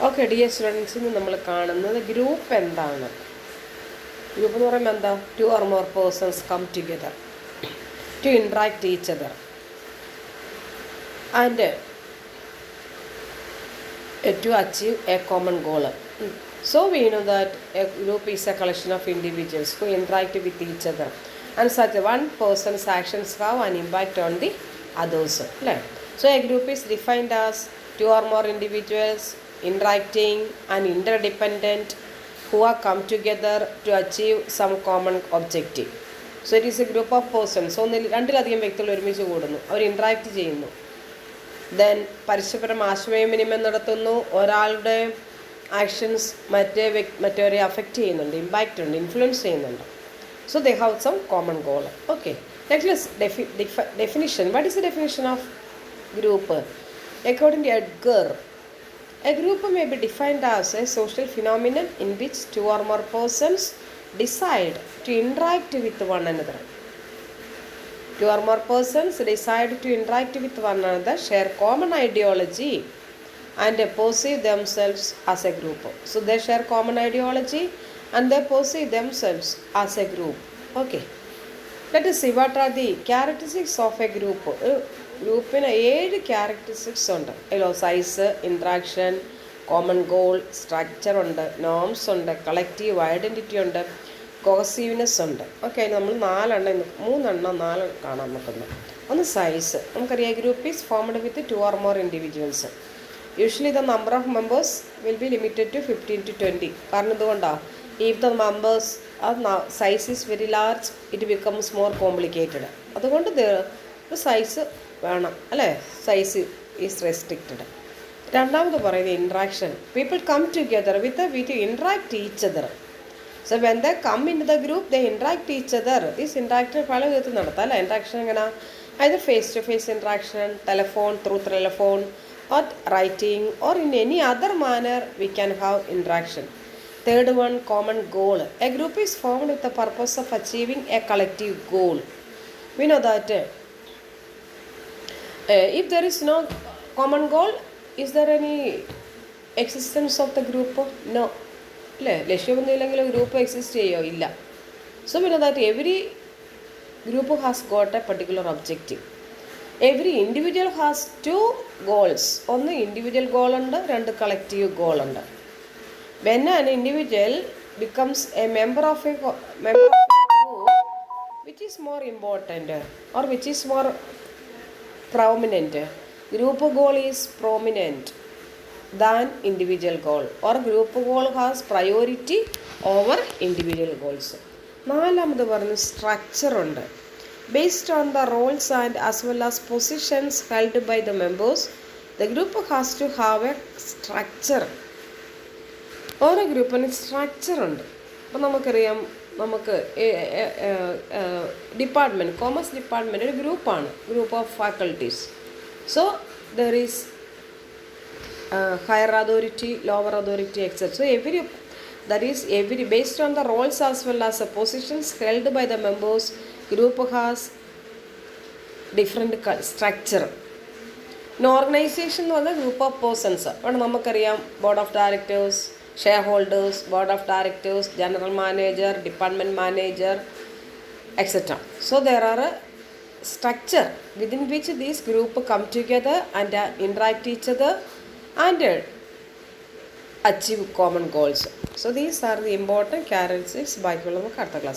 Okay dear students, ഇന്ന് നമ്മൾ കാണുന്നത് ഗ്രൂപ്പ് എന്താണ്. ഗ്രൂപ്പ് എന്ന് പറയുമ്പോൾ എന്താ? 2 or more persons come together to interact each other and to achieve a common goal. So we know that a group is a collection of individuals who interact with each other, and such one person's actions have an impact on the others. So a group is defined as 2 or more individuals interacting and interdependent who are come together to achieve some common objective. So it is a group of persons. രണ്ടിലധികം വ്യക്തികൾ ഒരുമിച്ച് കൂടുന്നു, അവർ interact ചെയ്യുന്നു, then പരസ്പരം ആശയവിനിമയം നടത്തുന്നു, ഒരാളുടെ actions മറ്റവരെ affect ചെയ്യുന്നുണ്ട്, ഇമ്പാക്റ്റ് ഉണ്ട്, ഇൻഫ്ലുവൻസ് ചെയ്യുന്നുണ്ട്. So they have some common goal. Okay, next definition. What is the definition of group? According to Edgar, a group may be defined as a social phenomenon in which 2 or more persons decide to interact with one another. 2 or more persons decide to interact with one another, share common ideology, and perceive themselves as a group. So they share common ideology and they perceive themselves as a group. Okay, let us see what are the characteristics of a group. ഗ്രൂപ്പിന് 7 characteristics ഉണ്ട്. അതിലോ size, interaction, common goal, structure ഉണ്ട്, norms ഉണ്ട്, collective identity ഉണ്ട്, cohesiveness ഉണ്ട്. Okay, നമ്മൾ 4 കാണാൻ നോക്കുന്നത്. ഒന്ന് സൈസ്. നമുക്കറിയാം group is formed with 2 or more individuals. Usually the number of members will be limited to 15 to 20. കാരണം ഇതുകൊണ്ടാണ്, if the members size is very large it becomes more complicated. അതുകൊണ്ട് size വേണം, അല്ലേ? Size is restricted. രണ്ടാമത് പറയുന്നത് interaction. People come together with interact each other. So when they come into the group, they interact each other. This interaction പല വിധത്തിൽ നടത്താം, അല്ലേ? Interaction എങ്ങനെ? either face to face interaction, through telephone, or writing, or in any other manner we can have interaction. Third one, common goal. A group is formed with the purpose of achieving a collective goal. We know that if there is no common goal, is there any existence of the group? No. അല്ലേ? ലക്ഷ്യമൊന്നുമില്ലെങ്കിൽ group exist ചെയ്യോ? ഇല്ല. So പിന്നെ that every group has got a particular objective. Every individual has 2 goals. ഒന്ന് individual ഗോളുണ്ട്, 2 collective ഗോളുണ്ട്. When an individual becomes a member of a group, which is more important or which is more prominent? Group goal is prominent than individual goal, or group goal has priority over individual goals. നാലാമത് പറഞ്ഞ structure ഉണ്ട്. Based on the roles and as well as positions held by the members, the group has to have a structure. ഓരോ ഗ്രൂപ്പിന് structure ഉണ്ട്. അപ്പോൾ നമുക്കറിയാം, നമുക്ക് department, commerce department ഒരു ഗ്രൂപ്പാണ്, group of faculties. So there is higher authority, lower authority, etc. So every based on the roles as well as the positions held by the members, group has different structure. In organization എന്ന് പറഞ്ഞാൽ group of persons. അവിടെ നമുക്കറിയാം board of directors, shareholders, board of directors, general manager, department manager, etc. So there are a structure within which these group come together and interact each other and achieve common goals. So these are the important characteristics. ബാക്കിയുള്ള നമുക്ക് അടുത്ത ക്ലാസ്സിൽ